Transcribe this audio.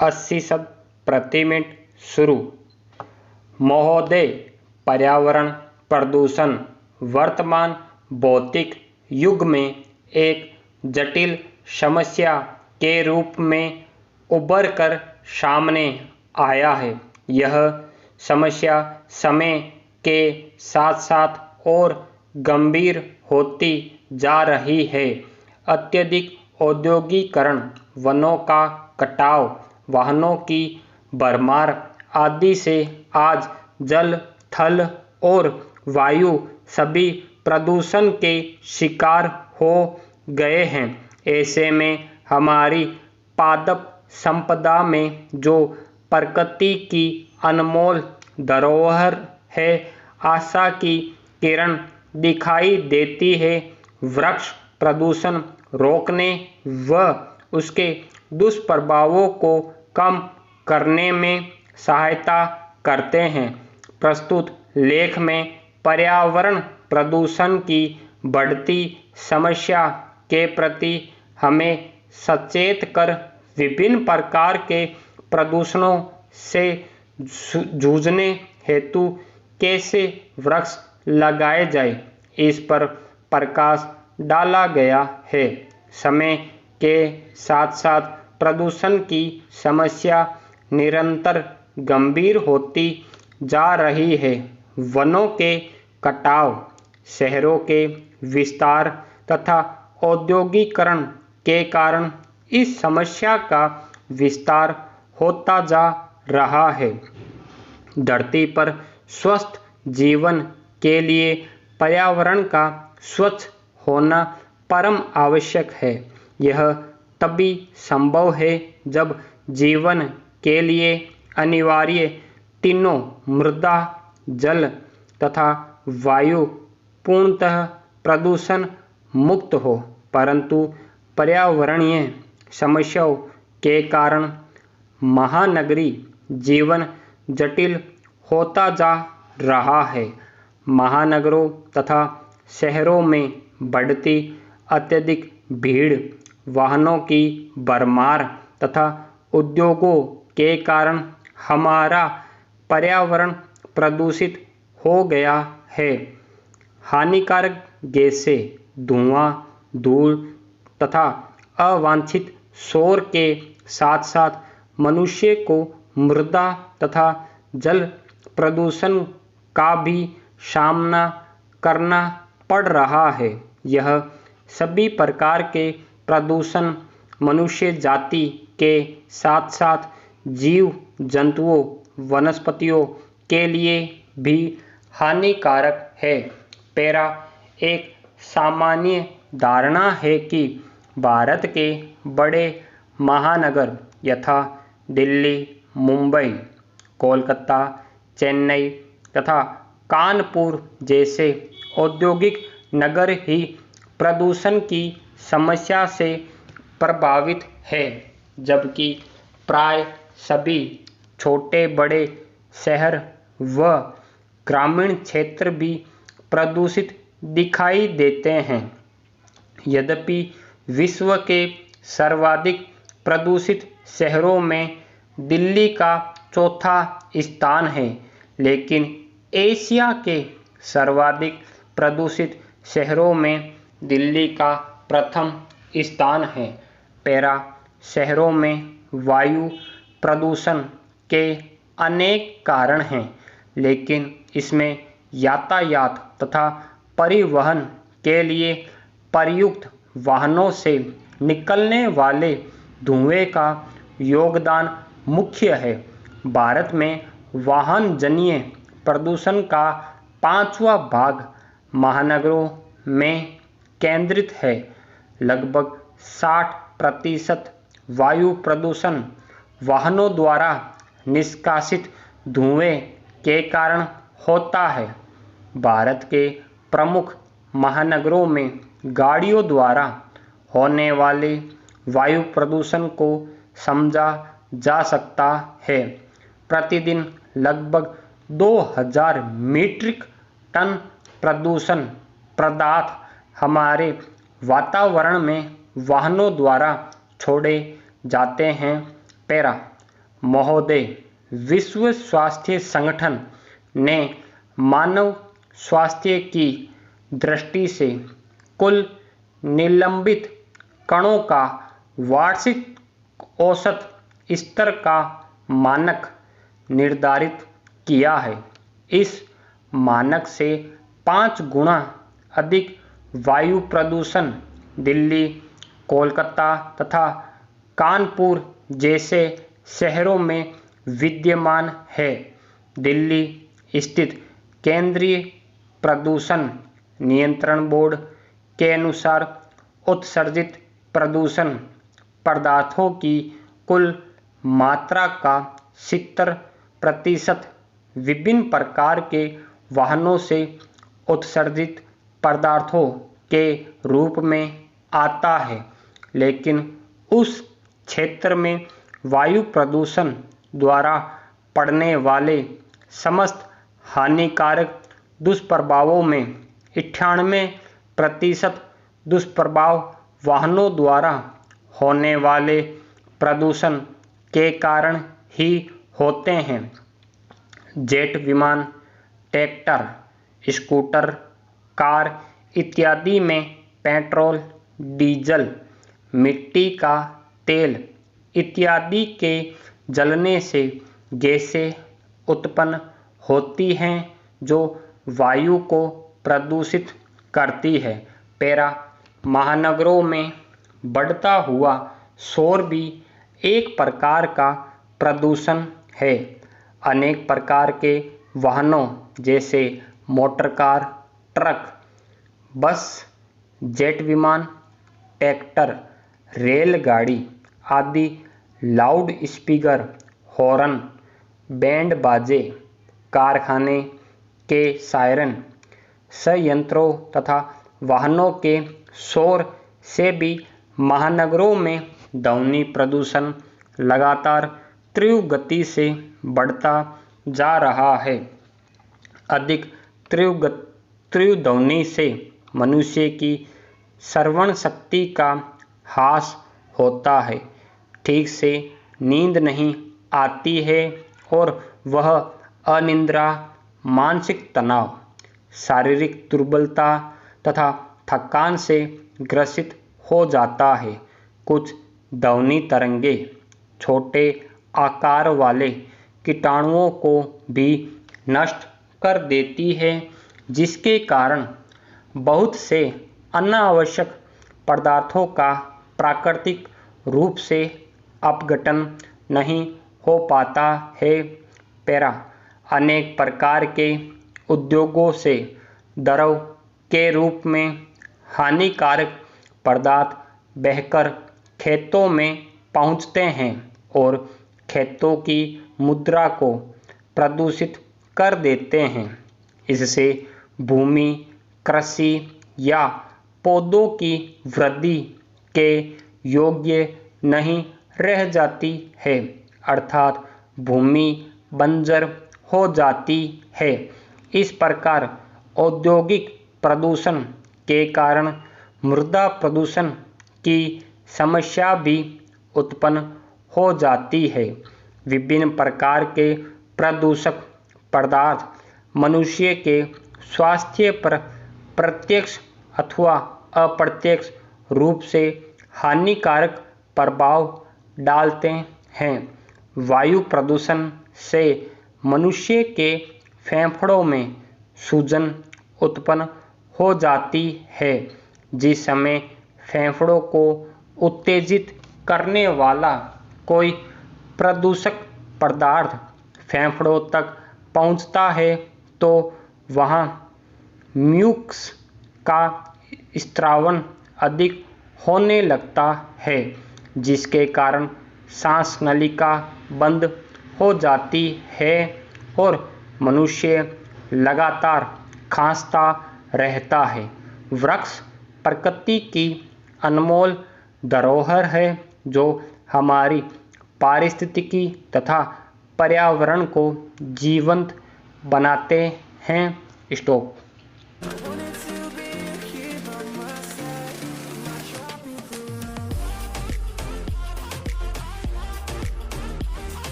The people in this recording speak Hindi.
80 शब्द प्रति मिनट शुरू। महोदय, पर्यावरण प्रदूषण वर्तमान भौतिक युग में एक जटिल समस्या के रूप में उभर कर सामने आया है। यह समस्या समय के साथ साथ और गंभीर होती जा रही है। अत्यधिक औद्योगिकरण, वनों का कटाव, वाहनों की भरमार आदि से आज जल, थल और वायु सभी प्रदूषण के शिकार हो गए हैं। ऐसे में हमारी पादप संपदा में जो प्रकृति की अनमोल धरोहर है, आशा की किरण दिखाई देती है। वृक्ष प्रदूषण रोकने व उसके दुष्प्रभावों को कम करने में सहायता करते हैं। प्रस्तुत लेख में पर्यावरण प्रदूषण की बढ़ती समस्या के प्रति हमें सचेत कर विभिन्न प्रकार के प्रदूषणों से जूझने हेतु कैसे वृक्ष लगाए जाए, इस पर प्रकाश डाला गया है। समय के साथ साथ प्रदूषण की समस्या निरंतर गंभीर होती जा रही है। वनों के कटाव, शहरों के विस्तार तथा औद्योगिकरण के कारण इस समस्या का विस्तार होता जा रहा है। धरती पर स्वस्थ जीवन के लिए पर्यावरण का स्वच्छ होना परम आवश्यक है। यह तभी संभव है जब जीवन के लिए अनिवार्य तीनों मृदा, जल तथा वायु पूर्णतः प्रदूषण मुक्त हो। परंतु पर्यावरणीय समस्याओं के कारण महानगरीय जीवन जटिल होता जा रहा है। महानगरों तथा शहरों में बढ़ती अत्यधिक भीड़, वाहनों की भरमार तथा उद्योगों के कारण हमारा पर्यावरण प्रदूषित हो गया है। हानिकारक गैसें, धुआं, धूल तथा अवांछित शोर के साथ साथ मनुष्य को मृदा तथा जल प्रदूषण का भी सामना करना पड़ रहा है। यह सभी प्रकार के प्रदूषण मनुष्य जाति के साथ साथ जीव जंतुओं, वनस्पतियों के लिए भी हानिकारक है। पैरा एक सामान्य धारणा है कि भारत के बड़े महानगर यथा दिल्ली, मुंबई, कोलकाता, चेन्नई तथा कानपुर जैसे औद्योगिक नगर ही प्रदूषण की समस्या से प्रभावित है, जबकि प्राय सभी छोटे बड़े शहर व ग्रामीण क्षेत्र भी प्रदूषित दिखाई देते हैं। यद्यपि विश्व के सर्वाधिक प्रदूषित शहरों में दिल्ली का चौथा स्थान है, लेकिन एशिया के सर्वाधिक प्रदूषित शहरों में दिल्ली का प्रथम स्थान है। पैरा शहरों में वायु प्रदूषण के अनेक कारण हैं, लेकिन इसमें यातायात तथा परिवहन के लिए प्रयुक्त वाहनों से निकलने वाले धुएं का योगदान मुख्य है। भारत में वाहन जन्य प्रदूषण का 5वां भाग महानगरों में केंद्रित है। लगभग 60% वायु प्रदूषण वाहनों द्वारा निष्कासित धुएं के कारण होता है। भारत के प्रमुख महानगरों में गाड़ियों द्वारा होने वाले वायु प्रदूषण को समझा जा सकता है। प्रतिदिन लगभग 2000 मीट्रिक टन प्रदूषण पदार्थ हमारे वातावरण में वाहनों द्वारा छोड़े जाते हैं। पैरा महोदय, विश्व स्वास्थ्य संगठन ने मानव स्वास्थ्य की दृष्टि से कुल निलंबित कणों का वार्षिक औसत स्तर का मानक निर्धारित किया है। इस मानक से 5 गुना अधिक वायु प्रदूषण दिल्ली, कोलकाता तथा कानपुर जैसे शहरों में विद्यमान है। दिल्ली स्थित केंद्रीय प्रदूषण नियंत्रण बोर्ड के अनुसार उत्सर्जित प्रदूषण पदार्थों की कुल मात्रा का 70% विभिन्न प्रकार के वाहनों से उत्सर्जित पदार्थों के रूप में आता है, लेकिन उस क्षेत्र में वायु प्रदूषण द्वारा पड़ने वाले समस्त हानिकारक दुष्प्रभावों में 98% दुष्प्रभाव वाहनों द्वारा होने वाले प्रदूषण के कारण ही होते हैं। जेट विमान, ट्रैक्टर, स्कूटर, कार इत्यादि में पेट्रोल, डीजल, मिट्टी का तेल इत्यादि के जलने से गैसें उत्पन्न होती हैं जो वायु को प्रदूषित करती है। पैरा महानगरों में बढ़ता हुआ शोर भी एक प्रकार का प्रदूषण है। अनेक प्रकार के वाहनों जैसे मोटर कार, ट्रक, बस, जेट विमान, ट्रैक्टर, रेलगाड़ी आदि लाउड स्पीकर, हॉर्न, बैंड बाजे, कारखाने के सायरन, संयंत्रों तथा वाहनों के शोर से भी महानगरों में ध्वनि प्रदूषण लगातार तीव्र गति से बढ़ता जा रहा है। अधिक तीव्र ध्वनि से मनुष्य की श्रवण शक्ति का ह्रास होता है, ठीक से नींद नहीं आती है और वह अनिद्रा, मानसिक तनाव, शारीरिक दुर्बलता तथा थकान से ग्रसित हो जाता है। कुछ ध्वनि तरंगे छोटे आकार वाले कीटाणुओं को भी नष्ट कर देती है, जिसके कारण बहुत से अनावश्यक पदार्थों का प्राकृतिक रूप से अपघटन नहीं हो पाता है। पैरा अनेक प्रकार के उद्योगों से द्रव के रूप में हानिकारक पदार्थ बहकर खेतों में पहुंचते हैं और खेतों की मुद्रा को प्रदूषित कर देते हैं। इससे भूमि, कृषि या पौधों की वृद्धि के योग्य नहीं रह जाती है, अर्थात भूमि बंजर हो जाती है। इस प्रकार औद्योगिक प्रदूषण के कारण मृदा प्रदूषण की समस्या भी उत्पन्न हो जाती है। विभिन्न प्रकार के प्रदूषक पदार्थ मनुष्य के स्वास्थ्य पर प्रत्यक्ष अथवा अप्रत्यक्ष रूप से हानिकारक प्रभाव डालते हैं। वायु प्रदूषण से मनुष्य के फेफड़ों में सूजन उत्पन्न हो जाती है, जिस समय फेफड़ों को उत्तेजित करने वाला कोई प्रदूषक पदार्थ फेफड़ों तक पहुंचता है तो वहां म्यूकस का स्रावन अधिक होने लगता है, जिसके कारण सांस नलिका बंद हो जाती है और मनुष्य लगातार खांसता रहता है। वृक्ष प्रकृति की अनमोल धरोहर है जो हमारी पारिस्थितिकी तथा पर्यावरण को जीवंत बनाते हैं। स्टॉप।